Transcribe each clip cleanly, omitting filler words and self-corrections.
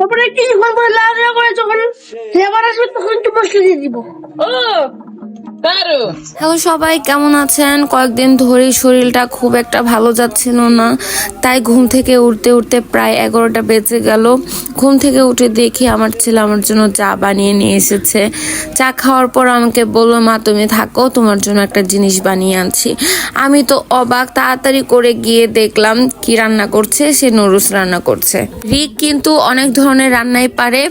তারপরে কিছুক্ষণ পরে লাড়া করে যখন ফ্লেভার আসবে তখন একটু মশলা দিয়ে দিব। হ্যালো সবাই, কেমন আছেন? কয়েকদিন ধরে শরীরটা খুব একটা ভালো যাচ্ছিল না, তাই ঘুম থেকে উঠতে উঠতে প্রায় 11টা বেজে গেল। ঘুম থেকে উঠে দেখি আমার ছেলে আমার জন্য চা বানিয়ে নিয়ে এসেছে। চা খাওয়ার পর আমাকে বললো, মা তুমি থাকো, তোমার জন্য একটা জিনিস বানিয়ে আনছি। আমি তো অবাক, তাড়াতাড়ি করে গিয়ে দেখলাম কি রান্না করছে। সে নুডলস রান্না করছে। রিক কিন্তু অনেক ধরনের রান্নাই পারে।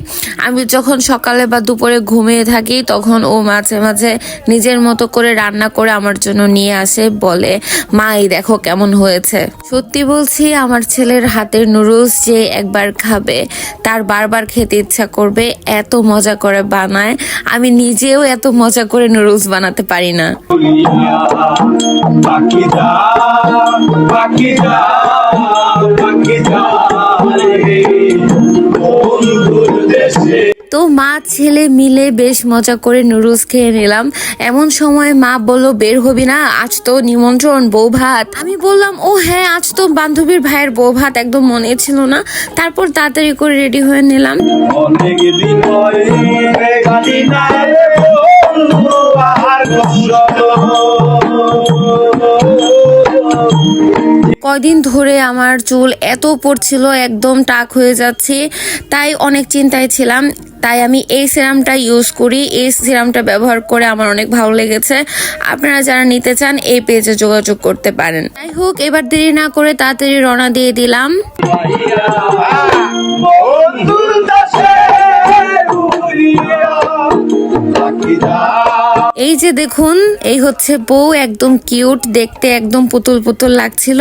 আমি যখন সকালে বা দুপুরে ঘুমিয়ে থাকি তখন ও মাঝে মাঝে নিজের মতো করে রান্না করে আমার জন্য নিয়ে আসে, বলে মা এই দেখো কেমন হয়েছে। সত্যি বলছি, আমার ছেলের হাতের নুডলস যে একবার খাবে তার বারবার খেতে ইচ্ছা করবে, এত মজা করে বানায়। আমি নিজেও এত মজা করে নুডলস বানাতে পারি না। তো মা ছেলে মিলে বেশ মজা করে নুডলস খেয়ে নিলাম। এমন সময় মা বললো, বের হবি না, আজ তো নিমন্ত্রণ, বউ ভাত। আমি বললাম, ও হ্যাঁ, আজ তো বান্ধবীর ভাইয়ের বউ ভাত, একদম মনে ছিল না। তারপর তাড়াতাড়ি করে রেডি হয়ে নিলাম। কয়দিন ধরে আমার চুল এত পড়ছিল, একদম টাক হয়ে যাচ্ছে, তাই অনেক চিন্তায় ছিলাম। তাই আমি এই সিরামটা ইউজ করি। এই সিরামটা ব্যবহার করে আমার অনেক ভালো লেগেছে। আপনারা যারা নিতে চান এই পেজে যোগাযোগ করতে পারেন। যাই হোক, এবার দেরি না করে তাড়াতাড়ি রওনা দিয়ে দিলাম। এই যে দেখুন, এই হচ্ছে বউ, একদম কিউট দেখতে, একদম পুতুল পুতুল লাগছিল।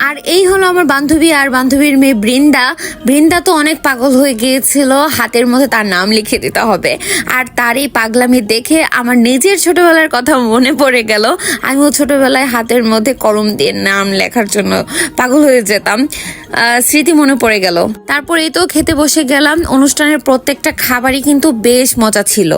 আর এই হলো আমার বান্ধবী আর বান্ধবীর মেয়ে বৃন্দা। বৃন্দা তো অনেক পাগল হয়ে গিয়েছিল, হাতের মধ্যে তার নাম লিখে দিতে হবে। আর তার এই পাগলামি দেখে আমার নিজের ছোটবেলার কথা মনে পড়ে গেল। আমিও ছোটবেলায় হাতের মধ্যে কলম দিয়ে নাম লেখার জন্য পাগল হয়ে যেতাম। স্মৃতি মনে পড়ে গেল। তারপর এই তো খেতে বসে গেলাম। অনুষ্ঠানের প্রত্যেকটা খাবারই কিন্তু বেশ মজা ছিল।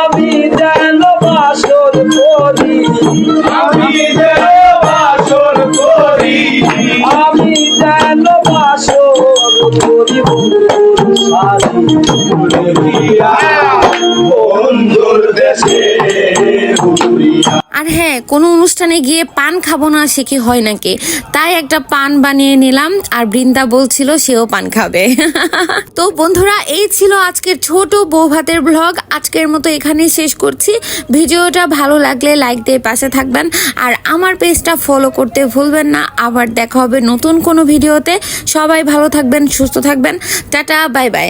আমি যেন বাসর করি, আমি যেন বাসর করি, আমি যেন বাসর করি বন্ধুর দেশে। আর হ্যাঁ, কোনো অনুষ্ঠানে গিয়ে পান খাবো না সে কি হয় নাকি, তাই একটা পান বানিয়ে নিলাম। আর বৃন্দা বলছিল সেও পান খাবে। তো বন্ধুরা, এই ছিল আজকের ছোট বউ ভাতের ব্লগ। আজকের মতো এখানেই শেষ করছি। ভিডিওটা ভালো লাগলে লাইক দিয়ে পাশে থাকবেন, আর আমার পেজটা ফলো করতে ভুলবেন না। আবার দেখা হবে নতুন কোনো ভিডিওতে। সবাই ভালো থাকবেন, সুস্থ থাকবেন। Tata, bye bye.